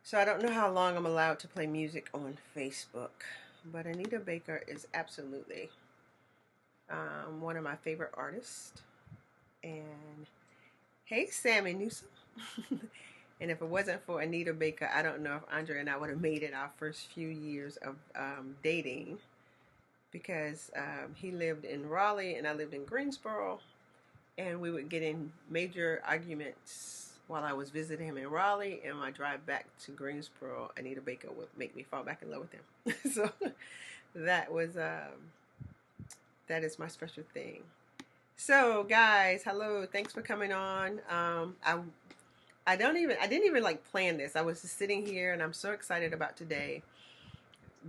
So I don't know how long I'm allowed to play music on Facebook, but Anita Baker is absolutely one of my favorite artists. And hey, Sammy Newsom. And if it wasn't for Anita Baker, I don't know if Andre and I would have made it our first few years of dating because he lived in Raleigh and I lived in Greensboro, and we would get in major arguments while I was visiting him in Raleigh, and my drive back to Greensboro, Anita Baker would make me fall back in love with him. So that was that is my special thing. So guys, hello, thanks for coming on. I didn't even like plan this. I was just sitting here, and I'm so excited about today.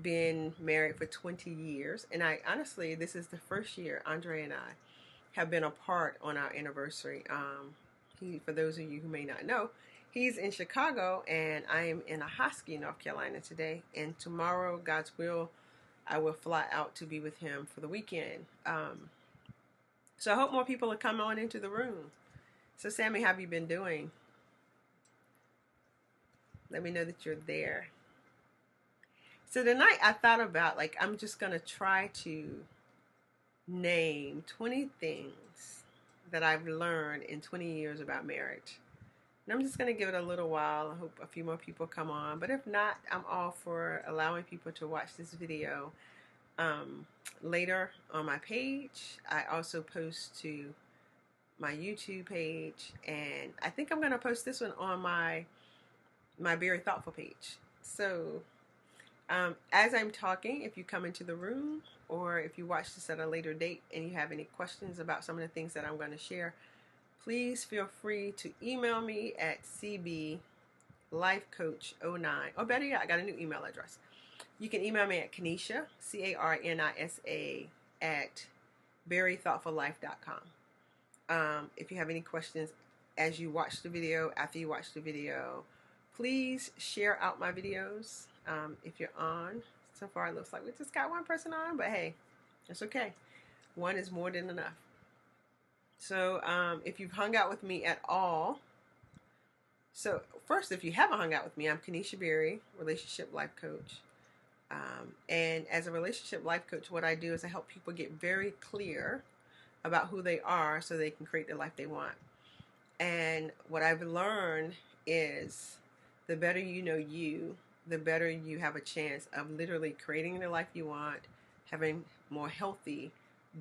Been married for 20 years, and I honestly, this is the first year Andre and I have been apart on our anniversary. For those of you who may not know, he's in Chicago and I am in Ahoskie, North Carolina today. And tomorrow, God's will, I will fly out to be with him for the weekend. So I hope more people will come on into the room. So Sammy, how have you been doing? Let me know that you're there. So tonight I thought about, like, I'm just going to try to name 20 things that I've learned in 20 years about marriage. And I'm just going to give it a little while. I hope a few more people come on. But if not, I'm all for allowing people to watch this video later on my page. I also post to my YouTube page. And I think I'm going to post this one on my Very Thoughtful page. So as I'm talking, if you come into the room or if you watch this at a later date and you have any questions about some of the things that I'm going to share, please feel free to email me at cblifecoach09. Or better yet, I got a new email address. You can email me at Kanisha, Carnisa, at verythoughtfullife.com. If you have any questions as you watch the video, after you watch the video, please share out my videos. If you're on, so far it looks like we just got one person on, but hey, that's okay. One is more than enough. So if you've hung out with me at all, so first, if you haven't hung out with me, I'm Kanisha Berry, relationship life coach. And as a relationship life coach, what I do is I help people get very clear about who they are so they can create the life they want. And what I've learned is the better you know you, the better you have a chance of literally creating the life you want, having more healthy,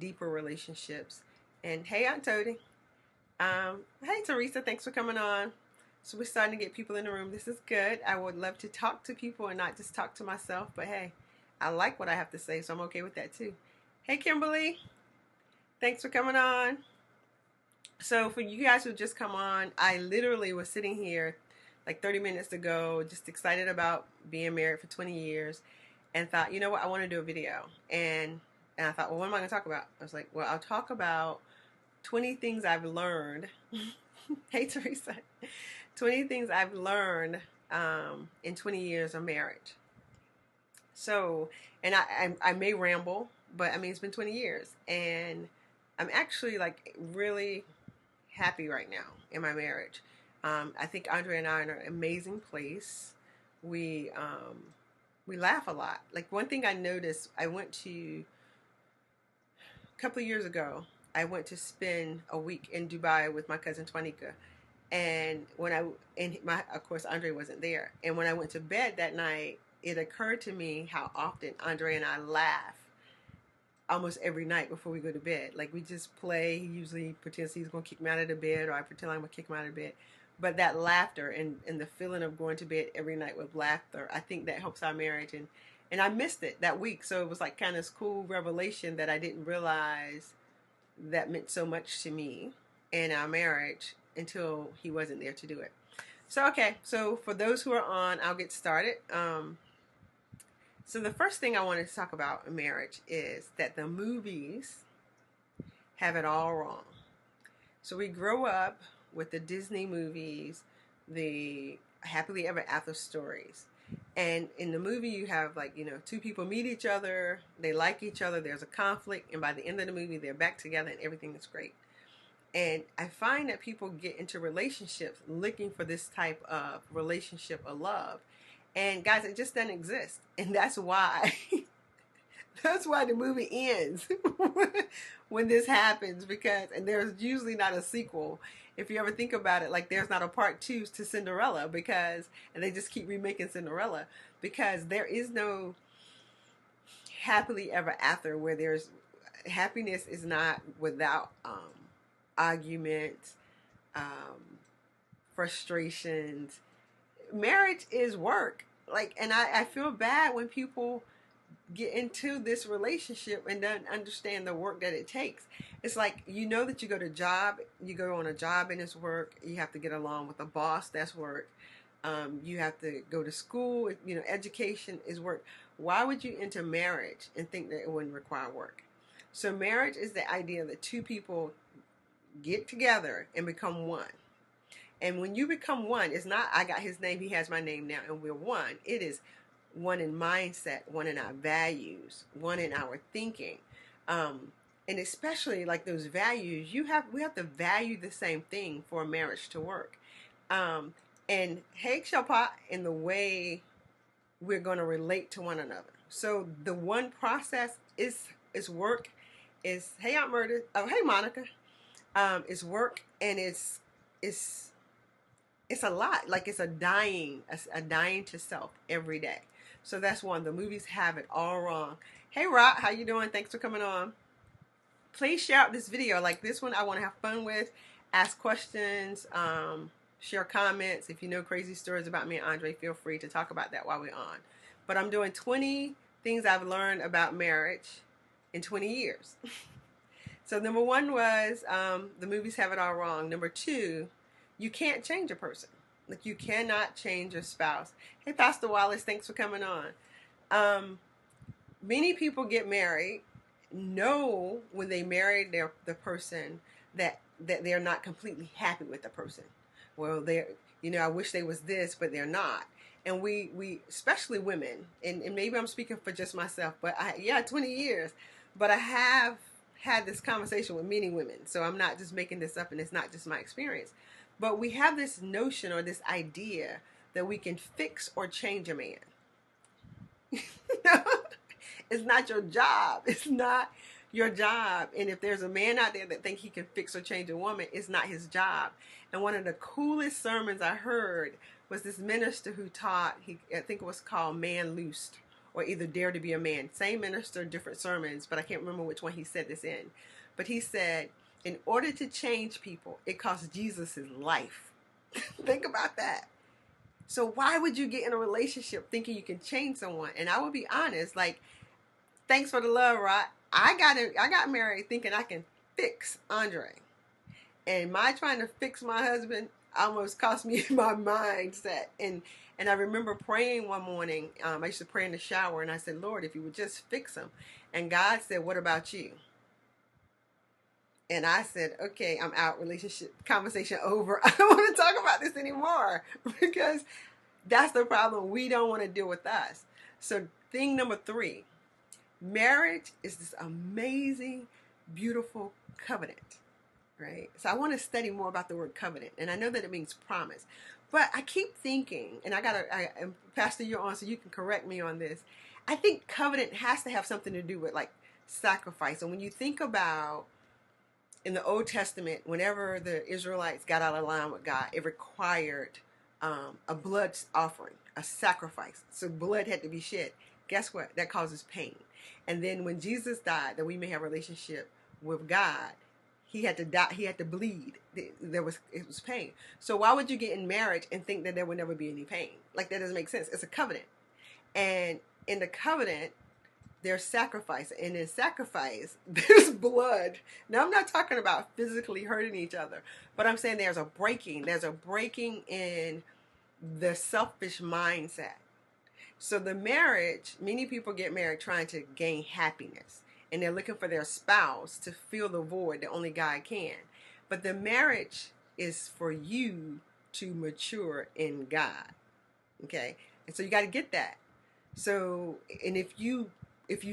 deeper relationships. And hey, Aunt Toadie. Hey, Teresa, thanks for coming on. So we're starting to get people in the room. This is good. I would love to talk to people and not just talk to myself. But hey, I like what I have to say, so I'm okay with that too. Hey, Kimberly. Thanks for coming on. So for you guys who just come on, I literally was sitting here like 30 minutes ago, just excited about being married for 20 years and thought, you know what, I want to do a video. And I thought, well, what am I going to talk about? I was like, well, I'll talk about 20 things I've learned. Hey, Teresa. 20 things I've learned in 20 years of marriage. So, and I may ramble, but I mean, it's been 20 years. And I'm actually like really happy right now in my marriage. I think Andre and I are in an amazing place. We laugh a lot. Like one thing I noticed, a couple of years ago, I went to spend a week in Dubai with my cousin Twanika. And of course, Andre wasn't there. And when I went to bed that night, it occurred to me how often Andre and I laugh almost every night before we go to bed. Like we just play. He usually pretends he's going to kick me out of the bed, or I pretend I'm going to kick him out of bed. But that laughter and the feeling of going to bed every night with laughter, I think that helps our marriage. And I missed it that week. So it was like kind of this cool revelation that I didn't realize that meant so much to me and our marriage until he wasn't there to do it. So, okay. So for those who are on, I'll get started. So the first thing I wanted to talk about in marriage is that the movies have it all wrong. So we grow up with the Disney movies, the happily ever after stories. And in the movie you have like, two people meet each other, they like each other, there's a conflict, and by the end of the movie they're back together and everything is great. And I find that people get into relationships looking for this type of relationship or love. And guys, it just doesn't exist. And that's why that's why the movie ends when this happens, because, and there's usually not a sequel. If you ever think about it, like there's not a part 2 to Cinderella, because, and they just keep remaking Cinderella, because there is no happily ever after, where there's happiness is not without arguments, frustrations. Marriage is work. Like, and I feel bad when people get into this relationship and don't understand the work that it takes. It's like, you know, that you go to job, you go on a job and it's work. You have to get along with a boss, that's work. You have to go to school, you know, education is work. Why would you enter marriage and think that it wouldn't require work? So marriage is the idea that two people get together and become one. And when you become one, it's not, I got his name, he has my name now, and we're one. It is one in mindset, one in our values, one in our thinking. And especially like those values, we have to value the same thing for a marriage to work. And Hagshapa in the way we're going to relate to one another. So the one process is work, is, hey Aunt Murder, oh hey Monica, it's work, and it's a lot. Like it's a dying to self every day. So that's one. The movies have it all wrong. Hey Rock, how you doing? Thanks for coming on. Please share out this video. Like this one, I want to have fun with. Ask questions. Share comments. If you know crazy stories about me and Andre, feel free to talk about that while we're on. But I'm doing 20 things I've learned about marriage in 20 years. So number 1 was the movies have it all wrong. Number 2, you can't change a person. Like you cannot change your spouse. Hey, Pastor Wallace, thanks for coming on. Many people get married, know when they marry the person that they're not completely happy with the person. Well, they're, you know, I wish they was this, but they're not. And we especially women, and maybe I'm speaking for just myself, but 20 years. But I have had this conversation with many women, so I'm not just making this up, and it's not just my experience. But we have this notion or this idea that we can fix or change a man. It's not your job. It's not your job. And if there's a man out there that thinks he can fix or change a woman, it's not his job. And one of the coolest sermons I heard was this minister who taught, I think it was called Man Loosed, or either Dare to Be a Man. Same minister, different sermons, but I can't remember which one he said this in. But he said, in order to change people, it costs Jesus his life. Think about that. So why would you get in a relationship thinking you can change someone? And I will be honest, like, thanks for the love, Rod. I got married thinking I can fix Andre. And my trying to fix my husband almost cost me my mindset. And I remember praying one morning. I used to pray in the shower, and I said, Lord, if you would just fix him. And God said, what about you? And I said, okay, I'm out. Relationship conversation over. I don't want to talk about this anymore, because that's the problem. We don't want to deal with us. So thing number 3, marriage is this amazing, beautiful covenant, right? So I want to study more about the word covenant. And I know that it means promise. But I keep thinking, and Pastor, you're on, so you can correct me on this. I think covenant has to have something to do with like sacrifice. And when you think about in the Old Testament, whenever the Israelites got out of line with God, it required a blood offering, a sacrifice. So blood had to be shed. Guess what? That causes pain. And then when Jesus died, that we may have a relationship with God, he had to die. He had to bleed. It was pain. So why would you get in marriage and think that there would never be any pain? Like, that doesn't make sense. It's a covenant. And in the covenant, there's sacrifice, and in sacrifice, there's blood. Now, I'm not talking about physically hurting each other, but I'm saying there's a breaking in the selfish mindset. So the marriage, many people get married trying to gain happiness, and they're looking for their spouse to fill the void that only God can. But the marriage is for you to mature in God, okay? And so you got to get that. So, and if you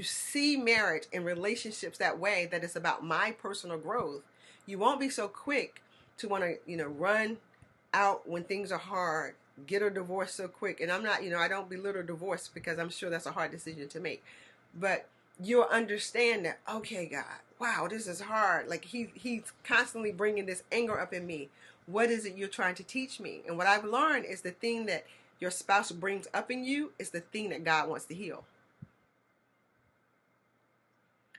see marriage and relationships that way, that it's about my personal growth, you won't be so quick to want to, run out when things are hard get a divorce so quick. And I'm not, I don't belittle divorce because I'm sure that's a hard decision to make. But you'll understand that, okay, God, wow, this is hard. Like he's constantly bringing this anger up in me. What is it you're trying to teach me? And what I've learned is the thing that your spouse brings up in you is the thing that God wants to heal.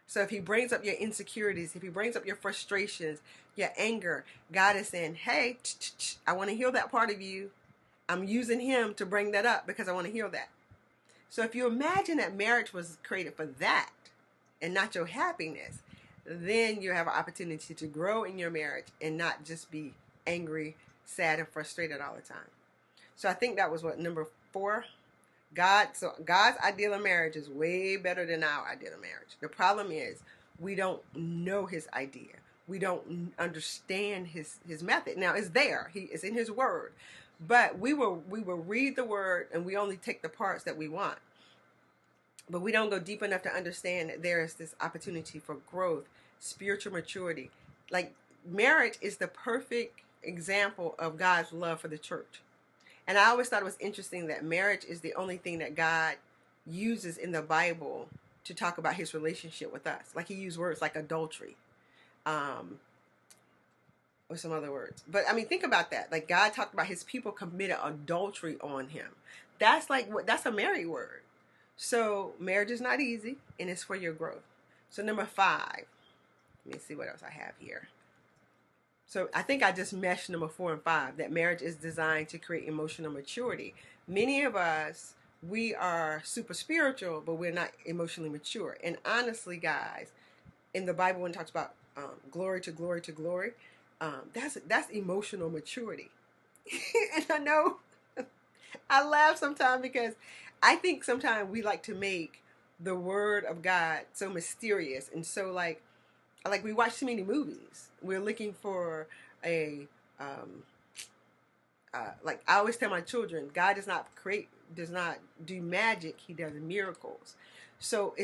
So if he brings up your insecurities, if he brings up your frustrations, your anger, God is saying, hey, I want to heal that part of you. I'm using him to bring that up because I want to heal that. So if you imagine that marriage was created for that and not your happiness, then you have an opportunity to grow in your marriage and not just be angry, sad, and frustrated all the time. So I think that was what, number 4? God's ideal of marriage is way better than our ideal of marriage. The problem is we don't know his idea. We don't understand his method. Now it's there. It's in his word. But we will read the word and we only take the parts that we want. But we don't go deep enough to understand that there is this opportunity for growth, spiritual maturity. Like marriage is the perfect example of God's love for the church. And I always thought it was interesting that marriage is the only thing that God uses in the Bible to talk about his relationship with us. Like he used words like adultery, or some other words. But I mean, think about that. Like God talked about his people committed adultery on him. That's a married word. So marriage is not easy and it's for your growth. So number 5, let me see what else I have here. So I think I just meshed number 4 and 5, that marriage is designed to create emotional maturity. Many of us, we are super spiritual, but we're not emotionally mature. And honestly, guys, in the Bible, when it talks about glory to glory to glory, that's emotional maturity. And I know I laugh sometimes because I think sometimes we like to make the word of God so mysterious and so like we watch too many movies. We're looking for like I always tell my children, God does not do magic. He does miracles. So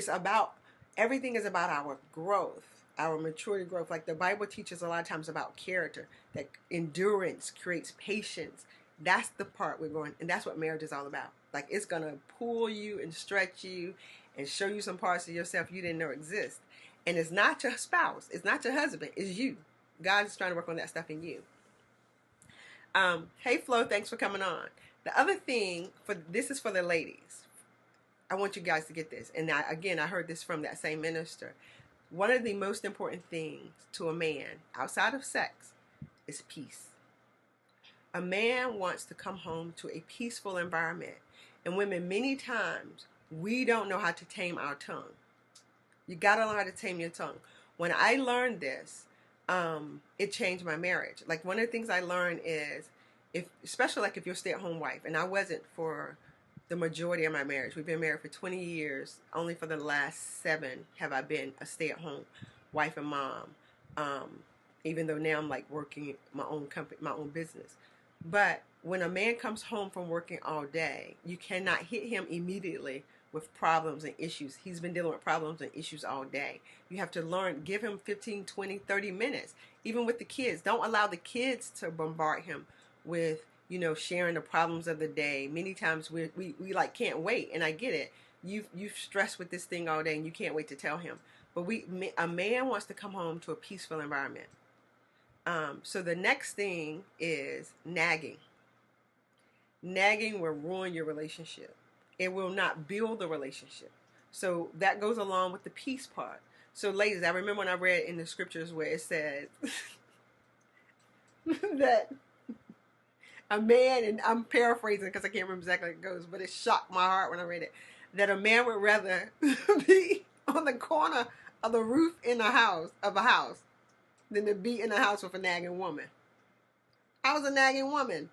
everything is about our growth, our maturity growth. Like the Bible teaches a lot of times about character, that endurance creates patience. That's the part we're going, and that's what marriage is all about. Like it's going to pull you and stretch you and show you some parts of yourself you didn't know exist. And it's not your spouse. It's not your husband. It's you. God is trying to work on that stuff in you. Hey, Flo, thanks for coming on. The other thing, this is for the ladies. I want you guys to get this. And I heard this from that same minister. One of the most important things to a man outside of sex is peace. A man wants to come home to a peaceful environment. And women, many times, we don't know how to tame our tongue. You got to learn how to tame your tongue. When I learned this, it changed my marriage. Like one of the things I learned is, especially like if you're a stay-at-home wife, and I wasn't for the majority of my marriage. We've been married for 20 years. Only for the last 7 have I been a stay-at-home wife and mom. Even though now I'm like working my own company, my own business. But when a man comes home from working all day, you cannot hit him immediately with problems and issues. He's been dealing with problems and issues all day. You have to learn, give him 15, 20, 30 minutes. Even with the kids, don't allow the kids to bombard him with, sharing the problems of the day. Many times we like can't wait, and I get it. You've stressed with this thing all day and you can't wait to tell him. But a man wants to come home to a peaceful environment. So the next thing is nagging. Nagging will ruin your relationship. It will not build the relationship. So that goes along with the peace part. So ladies, I remember when I read in the scriptures where it said that a man, and I'm paraphrasing because I can't remember exactly how it goes, but it shocked my heart when I read it, that a man would rather be on the corner of the roof of a house than to be in a house with a nagging woman. I was a nagging woman.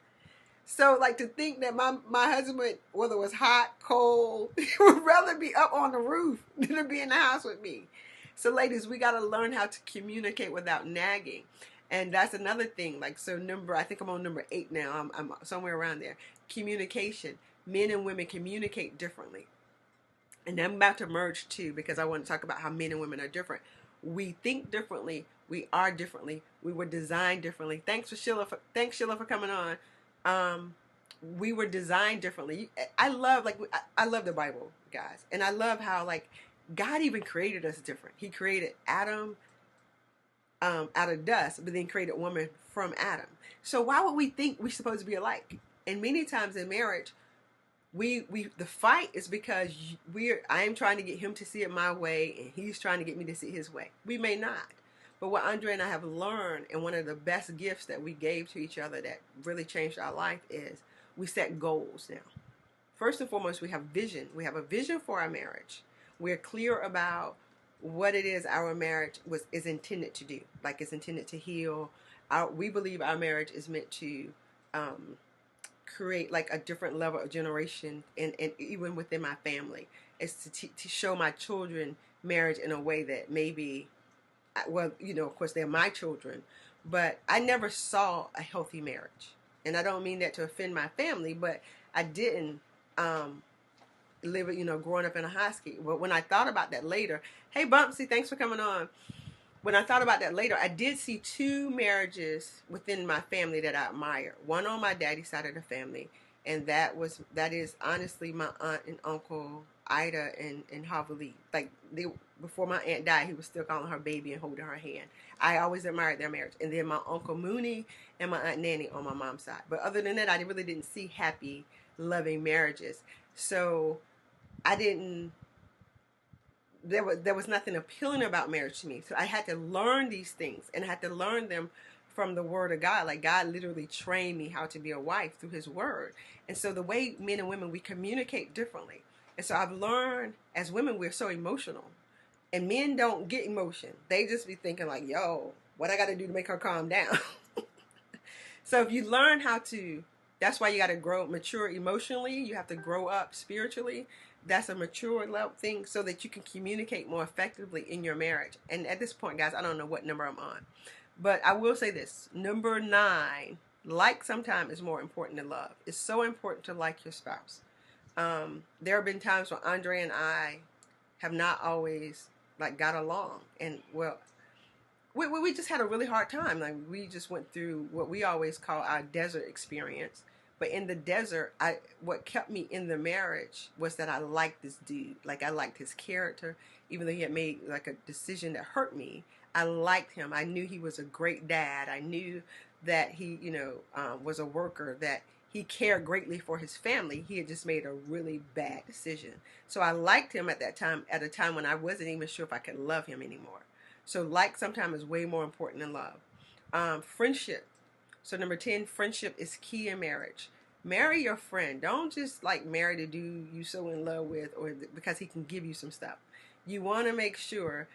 So, like, to think that my husband, whether it was hot, cold, would rather be up on the roof than to be in the house with me. So, ladies, we got to learn how to communicate without nagging. And that's another thing. Like, so I think I'm on number 8 now. I'm somewhere around there. Communication. Men and women communicate differently. And I'm about to merge, too, because I want to talk about how men and women are different. We think differently. We are differently. We were designed differently. Thanks, Sheila, for coming on. we were designed differently. I love I love the Bible, guys, and I love how like God even created us different. He created Adam out of dust, but then created woman from Adam. So why would we think we're supposed to be alike? And many times in marriage, we the fight is because I am trying to get him to see it my way, and he's trying to get me to see his way. We may not. But what Andre and I have learned, and one of the best gifts that we gave to each other that really changed our life, is we set goals now. First and foremost, we have vision. We have a vision for our marriage. We're clear about what it is our marriage is intended to do. Like, it's intended to heal. We believe our marriage is meant to create like a different level of generation, and even within my family. It's to show my children marriage in a way that maybe, well, you know, of course they're my children, but I never saw a healthy marriage. And I don't mean that to offend my family, but I didn't live it, you know, growing up in a high school. But when I thought about that later, hey Bumpsy, thanks for coming on. When I thought about that later, I did see two marriages within my family that I admire. One on my daddy's side of the family, and that is honestly my aunt and uncle Ida and Havali. Like, before my aunt died, he was still calling her baby and holding her hand. I always admired their marriage. And then my uncle Mooney and my aunt Nanny on my mom's side. But other than that, I really didn't see happy, loving marriages. So there was nothing appealing about marriage to me. So I had to learn these things, and I had to learn them from the Word of God. Like, God literally trained me how to be a wife through His Word. And so the way men and women, we communicate differently. And so I've learned, as women, we're so emotional. And men don't get emotion. They just be thinking like, yo, what I got to do to make her calm down? So if you learn how to, that's why you got to mature emotionally. You have to grow up spiritually. That's a mature level thing, so that you can communicate more effectively in your marriage. And at this point, guys, I don't know what number I'm on, but I will say this. Number 9, like sometimes is more important than love. It's so important to like your spouse. There have been times when Andre and I have not always like got along, and well, we just had a really hard time. Like, we just went through what we always call our desert experience. But in the desert, what kept me in the marriage was that I liked this dude. Like, I liked his character, even though he had made like a decision that hurt me. I liked him. I knew he was a great dad. I knew that he, you know, was a worker, that he cared greatly for his family. He had just made a really bad decision. So I liked him at that time, at a time when I wasn't even sure if I could love him anymore. So like sometimes is way more important than love. Friendship. So number 10, friendship is key in marriage. Marry your friend. Don't just like marry the dude you so in love with, or because he can give you some stuff. You want to make sure,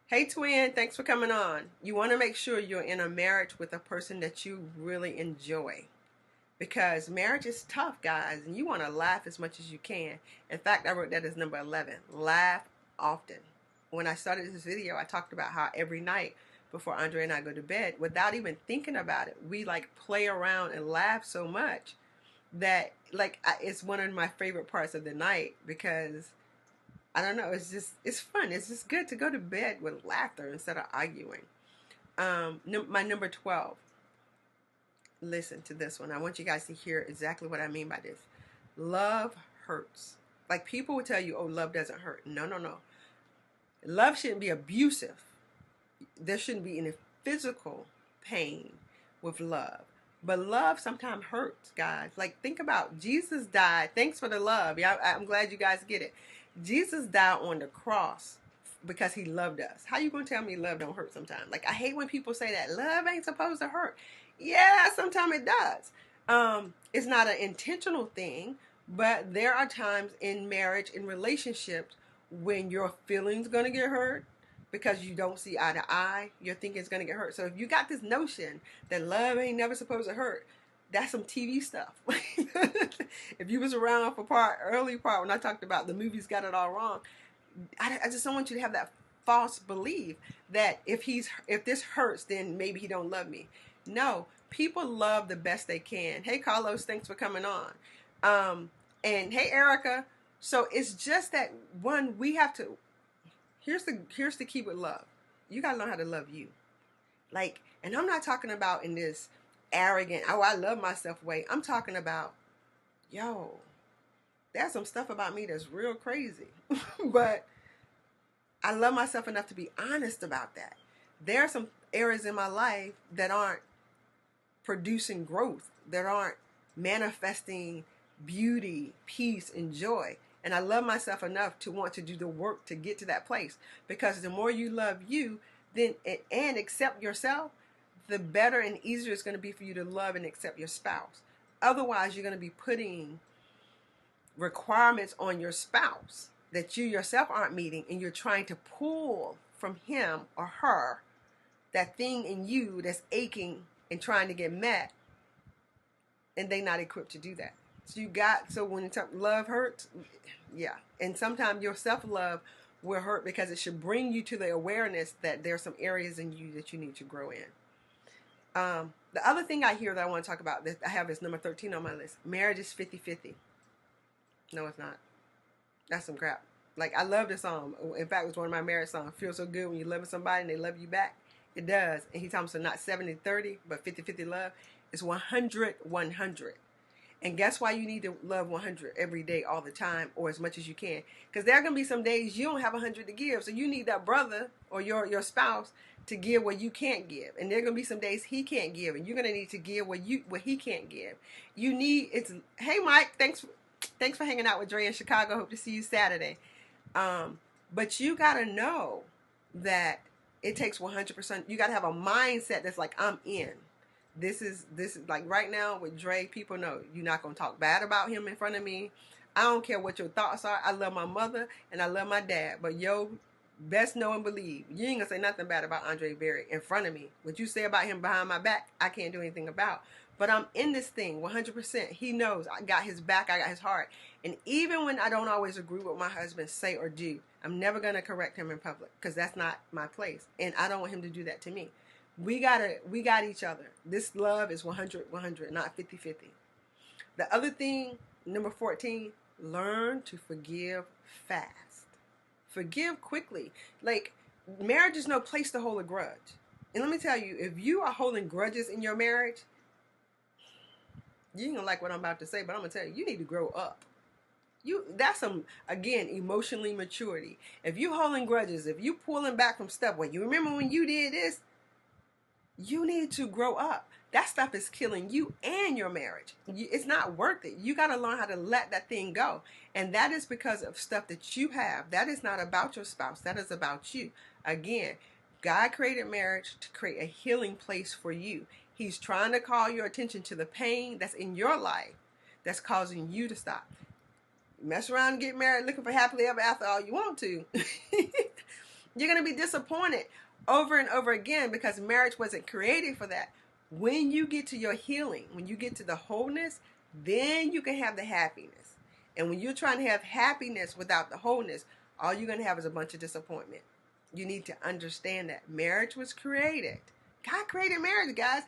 hey twin, thanks for coming on. You want to make sure you're in a marriage with a person that you really enjoy. Because marriage is tough, guys, and you want to laugh as much as you can. In fact, I wrote that as number 11. Laugh often. When I started this video, I talked about how every night before Andre and I go to bed, without even thinking about it, we like play around and laugh so much that like it's one of my favorite parts of the night, because I don't know, it's fun. It's just good to go to bed with laughter instead of arguing. My number 12. Listen to this one. I want you guys to hear exactly what I mean by this. Love hurts. Like, people will tell you, oh, love doesn't hurt. No. Love shouldn't be abusive. There shouldn't be any physical pain with love. But love sometimes hurts, guys. Like, think about, Jesus died. Thanks for the love. Yeah, I'm glad you guys get it. Jesus died on the cross because he loved us. How you going to tell me love don't hurt sometimes? Like, I hate when people say that love ain't supposed to hurt. Yeah, sometimes it does. It's not an intentional thing, but there are times in marriage, in relationships, when your feelings going to get hurt because you don't see eye to eye. Your thinking is going to get hurt. So if you got this notion that love ain't never supposed to hurt, that's some TV stuff. If you was around for early part when I talked about the movies got it all wrong, I just don't want you to have that false belief that if this hurts, then maybe he don't love me. No, people love the best they can. Hey Carlos, thanks for coming on. And hey Erica. So it's just that one, we have to, here's the key with love. You gotta learn how to love you. Like, and I'm not talking about in this arrogant, oh, I love myself way. I'm talking about yo, there's some stuff about me that's real crazy. But I love myself enough to be honest about that. There are some areas in my life that aren't producing growth, that aren't manifesting beauty, peace, and joy. And I love myself enough to want to do the work to get to that place. Because the more you love you, then and accept yourself, the better and easier it's going to be for you to love and accept your spouse. Otherwise, you're going to be putting requirements on your spouse that you yourself aren't meeting, and you're trying to pull from him or her that thing in you that's aching and trying to get met, and they're not equipped to do that. So when love hurts, yeah. And sometimes your self-love will hurt because it should bring you to the awareness that there's some areas in you that you need to grow in. The other thing I hear that I want to talk about that I have is number 13 on my list. Marriage is 50-50. No, it's not. That's some crap. Like, I love this song. In fact, it's one of my marriage songs. Feels so good when you're loving somebody and they love you back. It does. And he tells me, so not 70-30, but 50-50 love. It's 100-100. And guess why you need to love 100 every day, all the time, or as much as you can? Because there are going to be some days you don't have 100 to give. So you need that brother or your spouse to give what you can't give. And there are going to be some days he can't give. And you're going to need to give what he can't give. Hey, Mike, thanks for hanging out with Dre in Chicago. Hope to see you Saturday. But you got to know that it takes 100%. You got to have a mindset that's like, I'm in. This is like right now with Dre, people know you're not going to talk bad about him in front of me. I don't care what your thoughts are. I love my mother and I love my dad. But best know and believe, you ain't going to say nothing bad about Andre Berry in front of me. What you say about him behind my back, I can't do anything about. But I'm in this thing 100%. He knows I got his back. I got his heart. And even when I don't always agree with what my husband say or do, I'm never going to correct him in public because that's not my place. And I don't want him to do that to me. We got each other. This love is 100-100, not 50-50. The other thing, number 14, learn to forgive fast. Forgive quickly. Like, marriage is no place to hold a grudge. And let me tell you, if you are holding grudges in your marriage, you ain't gonna like what I'm about to say, but I'm gonna tell you, you need to grow up. That's some, again, emotionally maturity. If you holding grudges, if you pulling back from stuff, well, you remember when you did this, you need to grow up. That stuff is killing you and your marriage. It's not worth it. You got to learn how to let that thing go. And that is because of stuff that you have. That is not about your spouse. That is about you. Again, God created marriage to create a healing place for you. He's trying to call your attention to the pain that's in your life that's causing you to stop. Mess around and get married looking for happily ever after all you want to. You're going to be disappointed over and over again because marriage wasn't created for that. When you get to your healing, when you get to the wholeness, then you can have the happiness. And when you're trying to have happiness without the wholeness, all you're going to have is a bunch of disappointment. You need to understand that marriage was created. God created marriage, guys.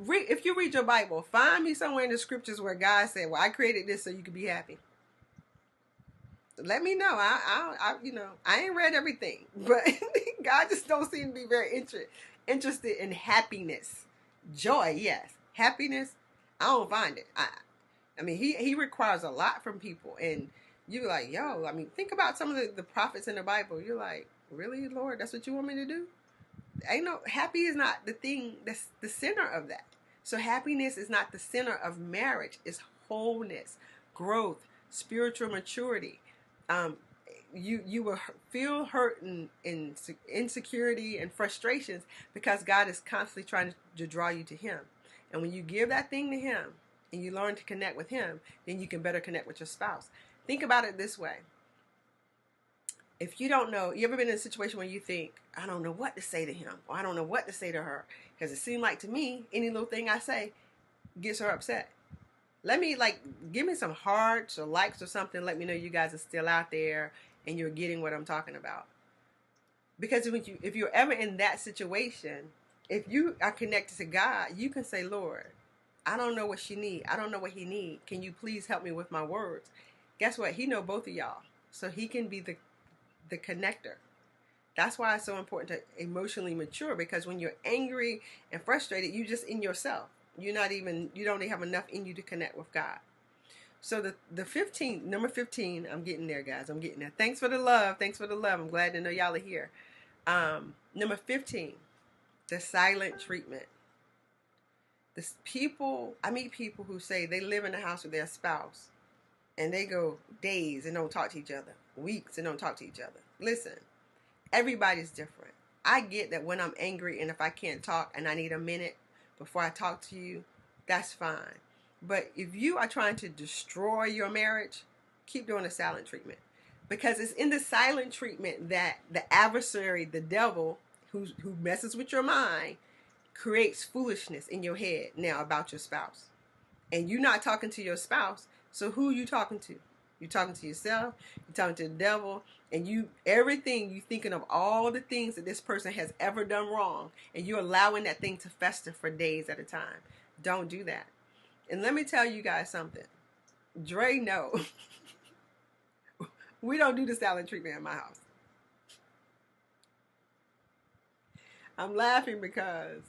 If you read your Bible, find me somewhere in the scriptures where God said, well, I created this so you could be happy. Let me know. I ain't read everything, but God just don't seem to be very interested in happiness. Joy, yes. Happiness, I don't find it. I mean, he requires a lot from people, and you're like, yo, I mean, think about some of the prophets in the Bible. You're like, really, Lord, that's what you want me to do? Happy is not the thing that's the center of that. So happiness is not the center of marriage. It's wholeness, growth, spiritual maturity. You will feel hurt and insecurity and frustrations because God is constantly trying to draw you to Him. And when you give that thing to Him and you learn to connect with Him, then you can better connect with your spouse. Think about it this way. If you don't know, you ever been in a situation where you think, I don't know what to say to him, or I don't know what to say to her, because it seemed like to me, any little thing I say gets her upset. Give me some hearts or likes or something. Let me know you guys are still out there and you're getting what I'm talking about. Because if you're ever in that situation, if you are connected to God, you can say, Lord, I don't know what she need. I don't know what he need. Can you please help me with my words? Guess what? He know both of y'all. So he can be the connector. That's why it's so important to emotionally mature, because when you're angry and frustrated, you're just in yourself. You don't even have enough in you to connect with God. So the 15, number 15, I'm getting there, guys. I'm getting there. Thanks for the love. Thanks for the love. I'm glad to know y'all are here. Number 15, the silent treatment. I meet people who say they live in the house with their spouse and they go days and don't talk to each other, weeks and don't talk to each other. Listen, everybody's different. I get that when I'm angry and if I can't talk and I need a minute before I talk to you, that's fine. But if you are trying to destroy your marriage, keep doing the silent treatment. Because it's in the silent treatment that the adversary, the devil, who messes with your mind, creates foolishness in your head now about your spouse. And you're not talking to your spouse, so who are you talking to? You're talking to yourself, you're talking to the devil, and everything you thinking of all the things that this person has ever done wrong, and you're allowing that thing to fester for days at a time. Don't do that. And let me tell you guys something. Dre, no. We don't do the silent treatment in my house. I'm laughing because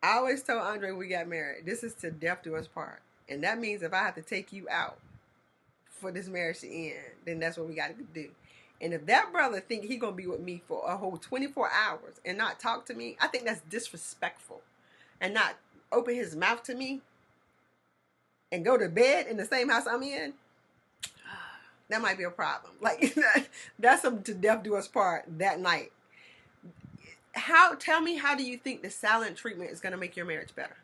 I always told Andre when we got married, this is to death do us part. And that means if I have to take you out for this marriage to end, then that's what we got to do. And if that brother think he going to be with me for a whole 24 hours and not talk to me, I think that's disrespectful. And not open his mouth to me and go to bed in the same house I'm in, that might be a problem. Like, that's some to death do us part that night. Tell me, how do you think the silent treatment is going to make your marriage better?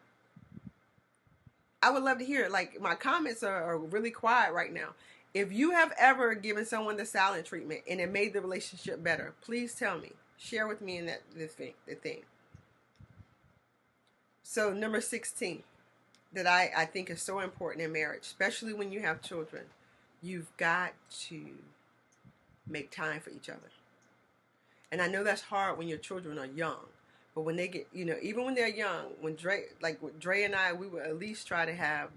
I would love to hear it. Like, my comments are really quiet right now. If you have ever given someone the silent treatment and it made the relationship better, please tell me. Share with me in the thing. So number 16 that I think is so important in marriage, especially when you have children, you've got to make time for each other. And I know that's hard when your children are young, but when they get, even when they're young, when Dre and I, we would at least try to have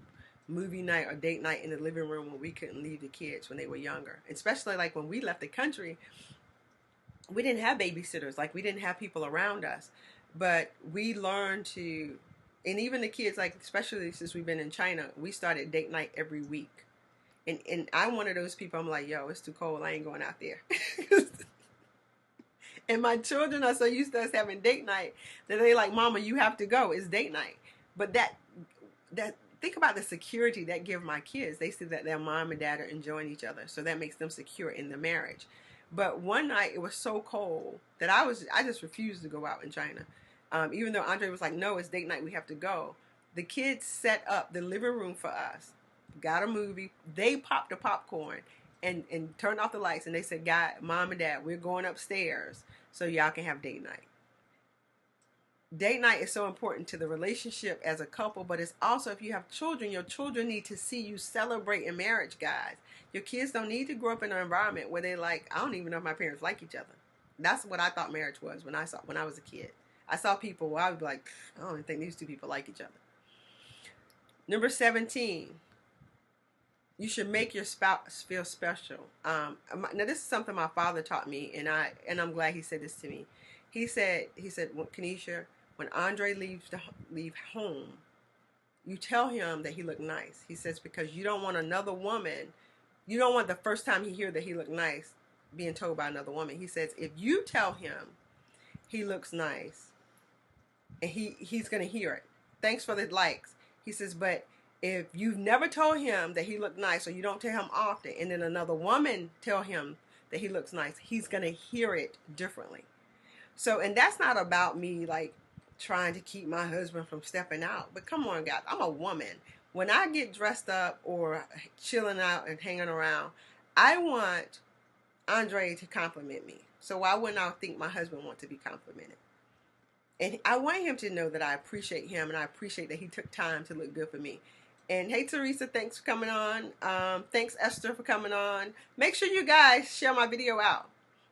movie night or date night in the living room when we couldn't leave the kids when they were younger. Especially like when we left the country, we didn't have babysitters, like we didn't have people around us, but we learned to, and even the kids, like especially since we've been in China, we started date night every week. And I'm one of those people, I'm like, yo, it's too cold, I ain't going out there. And my children are so used to us having date night that they like, Mama, you have to go. It's date night. But that think about the security that give my kids. They see that their mom and dad are enjoying each other, so that makes them secure in the marriage. But one night it was so cold that I just refused to go out in China. Even though Andre was like, no, it's date night, we have to go. The kids set up the living room for us, got a movie. They popped the popcorn and turned off the lights, and they said, Mom and Dad, we're going upstairs so y'all can have date night. Date night is so important to the relationship as a couple, but it's also, if you have children, your children need to see you celebrate in marriage, guys. Your kids don't need to grow up in an environment where they like, I don't even know if my parents like each other. That's what I thought marriage was when I was a kid. I saw people where I would be like, I don't even think these two people like each other. Number 17, you should make your spouse feel special. Now this is something my father taught me, and I'm glad he said this to me. He said, well, Kenesha, when Andre leave home, you tell him that he looked nice. He says, because you don't want another woman, you don't want the first time he hear that he looked nice being told by another woman. He says, if you tell him he looks nice, and he's going to hear it. Thanks for the likes. He says, but if you've never told him that he looked nice, or you don't tell him often, and then another woman tell him that he looks nice, he's going to hear it differently. So, and that's not about me like trying to keep my husband from stepping out. But come on, guys, I'm a woman. When I get dressed up or chilling out and hanging around, I want Andre to compliment me. So why wouldn't I think my husband want to be complimented? And I want him to know that I appreciate him, and I appreciate that he took time to look good for me. And hey, Teresa, thanks for coming on. Thanks, Esther, for coming on. Make sure you guys share my video out.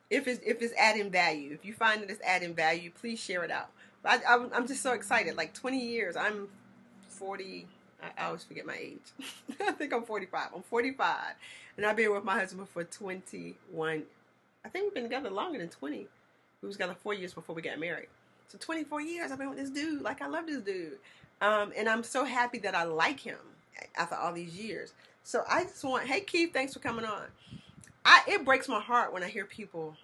If it's adding value. If you find that it's adding value, please share it out. But I'm just so excited. Like 20 years. I'm 40. I always forget my age. I think I'm 45. I'm 45. And I've been with my husband for 21. I think we've been together longer than 20. We was together 4 years before we got married. So 24 years I've been with this dude. Like, I love this dude. And I'm so happy that I like him. after all these years. So I just want, hey Keith, thanks for coming on. It breaks my heart when I hear people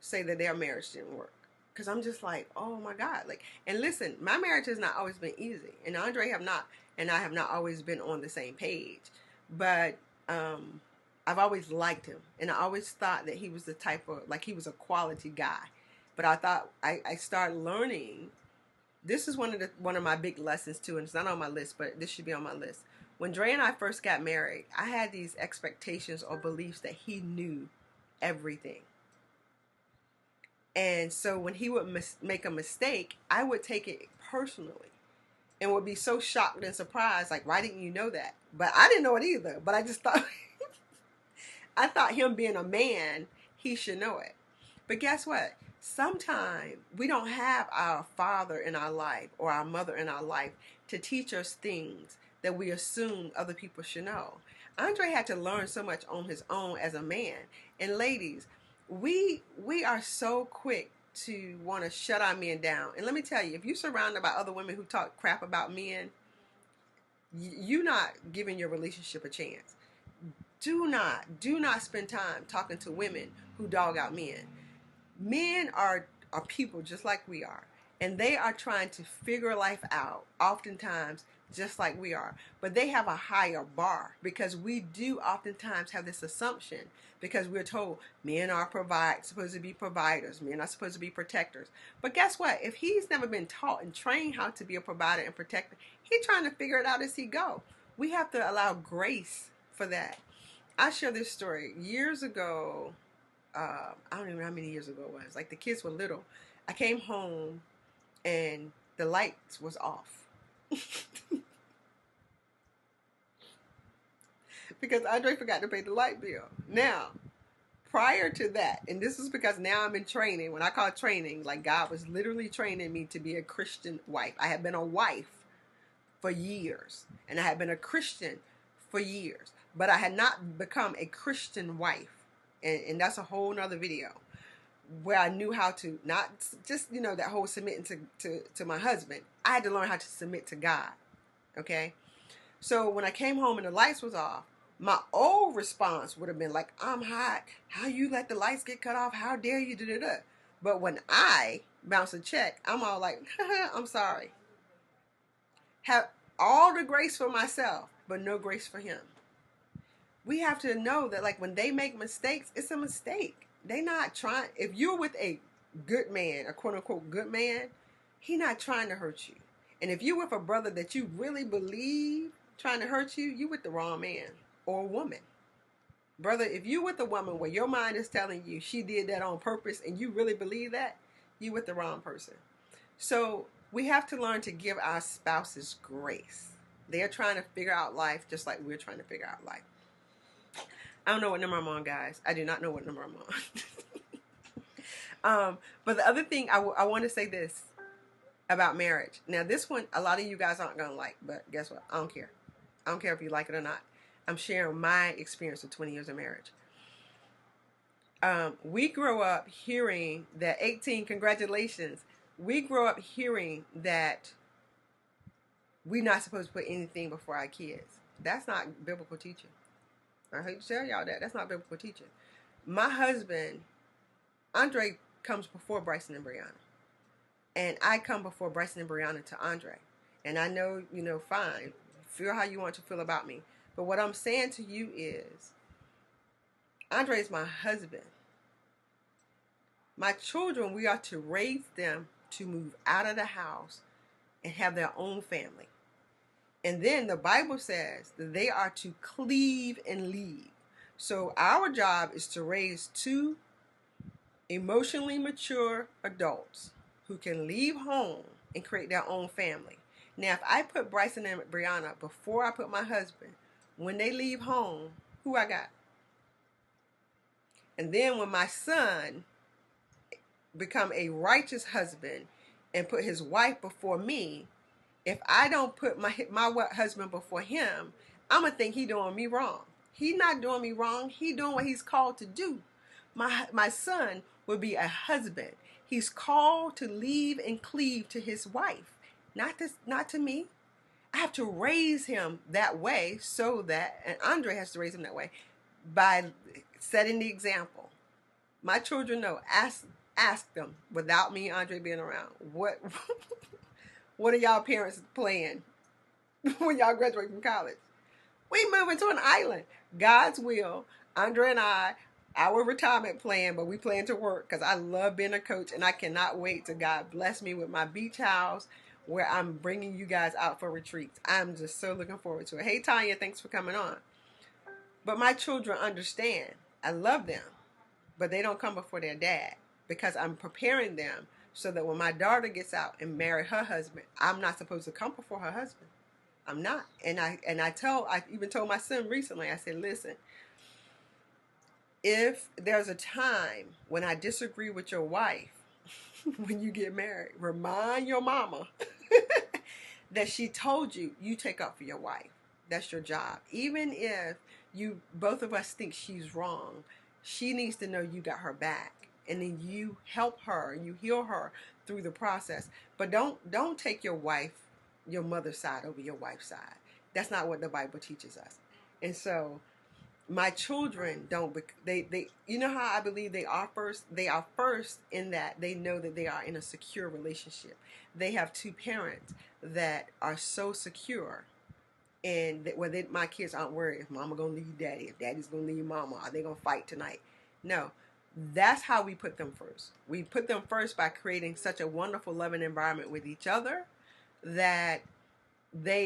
say that their marriage didn't work. Because I'm just like, oh my God. Like, and listen, my marriage has not always been easy. And Andre and I have not always been on the same page. But I've always liked him. And I always thought that he was the type of, like he was a quality guy. But I thought, I started learning, this is one of my big lessons too, and it's not on my list, but this should be on my list. When Dre and I first got married, I had these expectations or beliefs that he knew everything. And so when he would make a mistake, I would take it personally and would be so shocked and surprised, like, why didn't you know that? But I didn't know it either. But I just thought, I thought him being a man, he should know it. But guess what? Sometimes we don't have our father in our life or our mother in our life to teach us things that we assume other people should know. Andre had to learn so much on his own as a man. And ladies, we are so quick to want to shut our men down. And let me tell you, if you're surrounded by other women who talk crap about men, you're not giving your relationship a chance. Do not spend time talking to women who dog out men. Men are people just like we are. And they are trying to figure life out, oftentimes just like we are. But they have a higher bar because we do oftentimes have this assumption, because we're told men are supposed to be providers. Men are supposed to be protectors. But guess what? If he's never been taught and trained how to be a provider and protector, he's trying to figure it out as he go. We have to allow grace for that. I share this story years ago. I don't even know how many years ago it was. Like the kids were little. I came home and the lights was off. Because Andre forgot to pay the light bill. Now, prior to that, and this is because now I'm in training. When I call training, like God was literally training me to be a Christian wife. I had been a wife for years, and I had been a Christian for years, but I had not become a Christian wife. And that's a whole nother video where I knew how to not just, that whole submitting to my husband. I had to learn how to submit to God. Okay. So when I came home and the lights was off, my old response would have been like, I'm hot. How you let the lights get cut off? How dare you? Da-da-da. But when I bounce a check, I'm all like, I'm sorry. Have all the grace for myself, but no grace for him. We have to know that, like, when they make mistakes, it's a mistake. They not trying. If you're with a good man, a quote unquote good man, he not trying to hurt you. And if you're with a brother that you really believe trying to hurt you, you with the wrong man or woman. Brother, if you with a woman where your mind is telling you she did that on purpose and you really believe that, you with the wrong person. So we have to learn to give our spouses grace. They're trying to figure out life just like we're trying to figure out life. I don't know what number I'm on, guys. I do not know what number I'm on. But the other thing, I want to say this about marriage. Now, this one, a lot of you guys aren't going to like, but guess what? I don't care. I don't care if you like it or not. I'm sharing my experience of 20 years of marriage. We grow up hearing that 18, congratulations. We grow up hearing that we're not supposed to put anything before our kids. That's not biblical teaching. I hate to tell y'all that. That's not biblical teaching. My husband, Andre, comes before Bryson and Brianna. And I come before Bryson and Brianna to Andre. And I know, fine. Feel how you want to feel about me. But what I'm saying to you is, Andre is my husband. My children, we are to raise them to move out of the house and have their own family. And then the Bible says that they are to cleave and leave. So our job is to raise two emotionally mature adults who can leave home and create their own family. Now, if I put Bryson and Brianna before I put my husband, when they leave home, who I got? And then when my son become a righteous husband and put his wife before me, if I don't put my husband before him, I'm going to think he doing me wrong. He not doing me wrong. He doing what he's called to do. My son will be a husband. He's called to leave and cleave to his wife, not to me. I have to raise him that way so that, and Andre has to raise him that way by setting the example. My children know. Ask them without me, Andre, being around. What what are y'all parents playing when y'all graduate from college? We moving to an island. God's will. Andre and I, our retirement plan, but we plan to work because I love being a coach and I cannot wait till God bless me with my beach house where I'm bringing you guys out for retreats. I'm just so looking forward to it. Hey, Tanya, thanks for coming on. But my children understand. I love them, but they don't come before their dad because I'm preparing them so that when my daughter gets out and marry her husband, I'm not supposed to come before her husband. I'm not. And I even told my son recently, I said, listen, if there's a time when I disagree with your wife, when you get married, remind your mama that she told you, you take up for your wife. That's your job. Even if you, both of us think she's wrong, she needs to know you got her back. And then you help her, you heal her through the process. But don't take your wife, your mother's side over your wife's side. That's not what the Bible teaches us. And so my children don't, they you know how I believe they are first? They are first in that they know that they are in a secure relationship. They have two parents that are so secure, and that where my kids aren't worried if mama gonna leave daddy, if daddy's gonna leave mama, are they gonna fight tonight? No. That's how we put them first. We put them first by creating such a wonderful, loving environment with each other that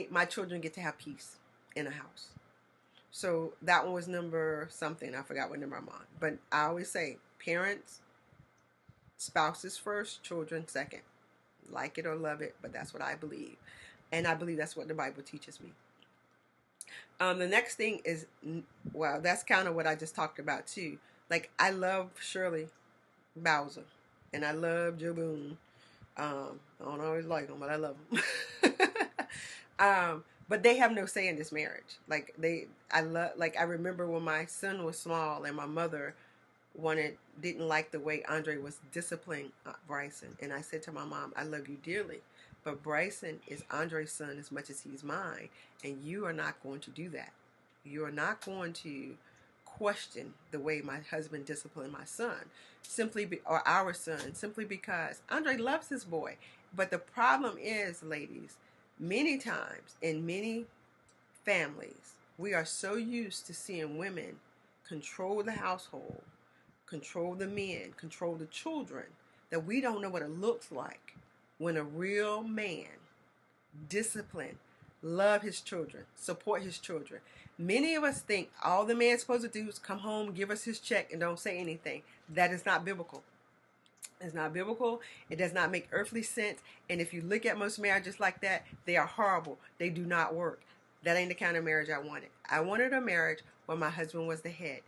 my children get to have peace in a house. So that one was number something. I forgot what number I'm on. But I always say parents, spouses first, children second. Like it or love it, but that's what I believe. And I believe that's what the Bible teaches me. The next thing is, well, that's kind of what I just talked about too. Like, I love Shirley Bowser, and I love Joe Boone. I don't always like them, but I love them. But they have no say in this marriage. I remember when my son was small, and my mother didn't like the way Andre was disciplining Bryson, and I said to my mom, I love you dearly, but Bryson is Andre's son as much as he's mine, and you are not going to do that. You are not going to question the way my husband disciplined my son, or our son, simply because Andre loves his boy. But the problem is, ladies, many times in many families, we are so used to seeing women control the household, control the men, control the children, that we don't know what it looks like when a real man discipline, love his children, support his children. Many of us think all the man's supposed to do is come home, give us his check, and don't say anything. That is not biblical. It's not biblical. It does not make earthly sense. And if you look at most marriages like that, they are horrible. They do not work. That ain't the kind of marriage I wanted. I wanted a marriage where my husband was the head.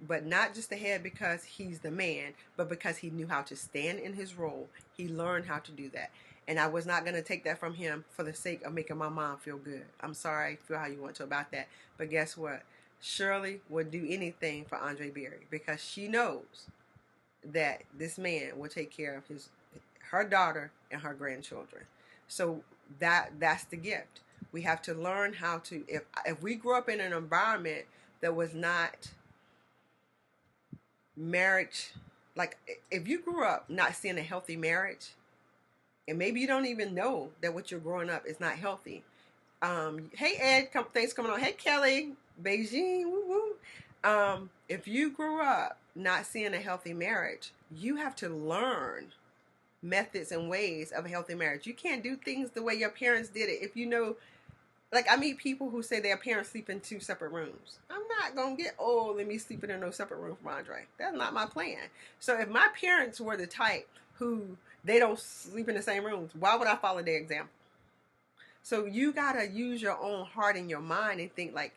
But not just the head because he's the man, but because he knew how to stand in his role. He learned how to do that. And I was not going to take that from him for the sake of making my mom feel good. I'm sorry, feel how you want to about that. But guess what? Shirley would do anything for Andre Berry because she knows that this man will take care of her daughter and her grandchildren. So that's the gift. We have to learn how to, if we grew up in an environment that was not marriage, like if you grew up not seeing a healthy marriage, and maybe you don't even know that what you're growing up is not healthy. Hey Ed, thanks for coming on. Hey Kelly, Beijing, woo woo. If you grew up not seeing a healthy marriage, you have to learn methods and ways of a healthy marriage. You can't do things the way your parents did it. If you know, like I meet people who say their parents sleep in 2 separate rooms. I'm not going to get, let me sleep in no separate room from Andre. That's not my plan. So if my parents were the type who they don't sleep in the same rooms, why would I follow their example? So you got to use your own heart and your mind and think like,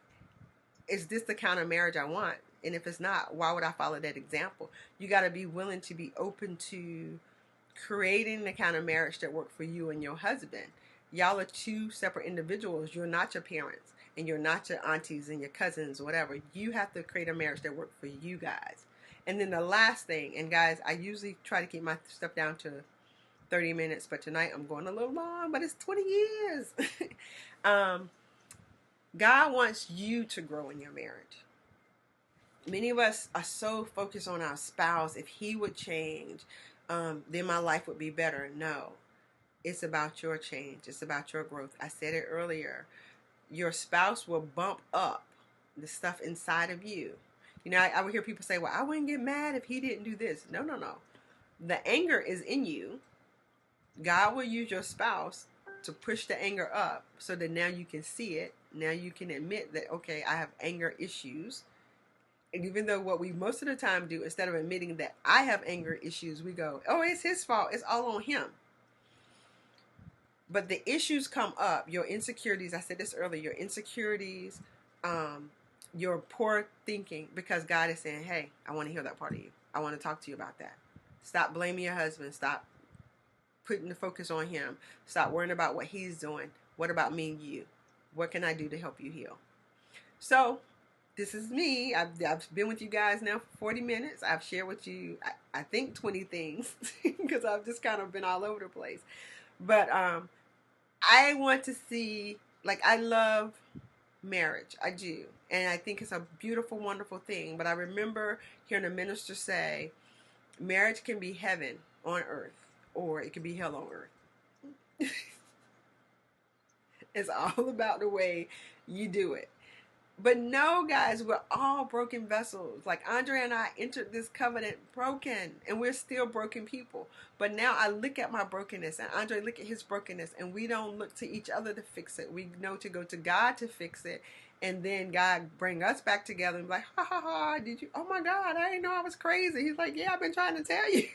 is this the kind of marriage I want? And if it's not, why would I follow that example? You got to be willing to be open to creating the kind of marriage that works for you and your husband. Y'all are 2 separate individuals. You're not your parents, and you're not your aunties and your cousins, whatever. You have to create a marriage that works for you guys. And then the last thing, and guys, I usually try to keep my stuff down to 30 minutes, but tonight I'm going a little long, but it's 20 years. God wants you to grow in your marriage. Many of us are so focused on our spouse. If he would change, then my life would be better. No, it's about your change. It's about your growth. I said it earlier. Your spouse will bump up the stuff inside of you. You know, I would hear people say, well, I wouldn't get mad if he didn't do this. No, no, no. The anger is in you. God will use your spouse to push the anger up so that now you can see it. Now you can admit that, okay, I have anger issues. And even though what we most of the time do, instead of admitting that I have anger issues, we go, oh, it's his fault. It's all on him. But the issues come up, your insecurities, I said this earlier, your insecurities, your poor thinking, because God is saying, hey, I want to hear that part of you. I want to talk to you about that. Stop blaming your husband. Stop putting the focus on him. Stop worrying about what he's doing. What about me and you? What can I do to help you heal? So this is me. I've been with you guys now for 40 minutes. I've shared with you, I think 20 things because I've just kind of been all over the place. But I want to see, like, I love marriage. I do. And I think it's a beautiful, wonderful thing. But I remember hearing a minister say, marriage can be heaven on earth, or it can be hell on earth. It's all about the way you do it. But no, guys, we're all broken vessels. Like Andre and I entered this covenant broken, and we're still broken people. But now I look at my brokenness, and Andre look at his brokenness, and we don't look to each other to fix it. We know to go to God to fix it, and then God bring us back together and be like, ha ha ha, did you? Oh my God, I didn't know I was crazy. He's like, yeah, I've been trying to tell you.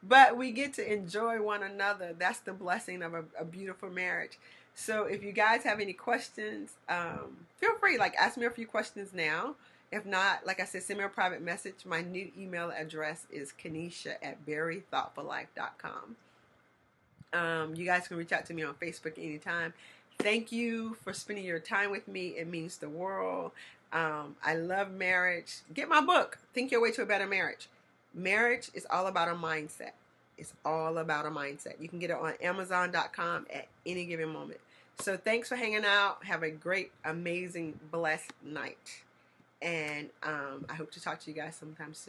But we get to enjoy one another. That's the blessing of a beautiful marriage. So if you guys have any questions, feel free, like, ask me a few questions now. If not, like I said, send me a private message. My new email address is kanisha@verythoughtfullife.com. You guys can reach out to me on Facebook anytime. Thank you for spending your time with me. It means the world. I love marriage. Get my book, Think Your Way to a Better Marriage. Marriage is all about a mindset. It's all about a mindset. You can get it on Amazon.com at any given moment. So thanks for hanging out. Have a great, amazing, blessed night. And I hope to talk to you guys sometime soon.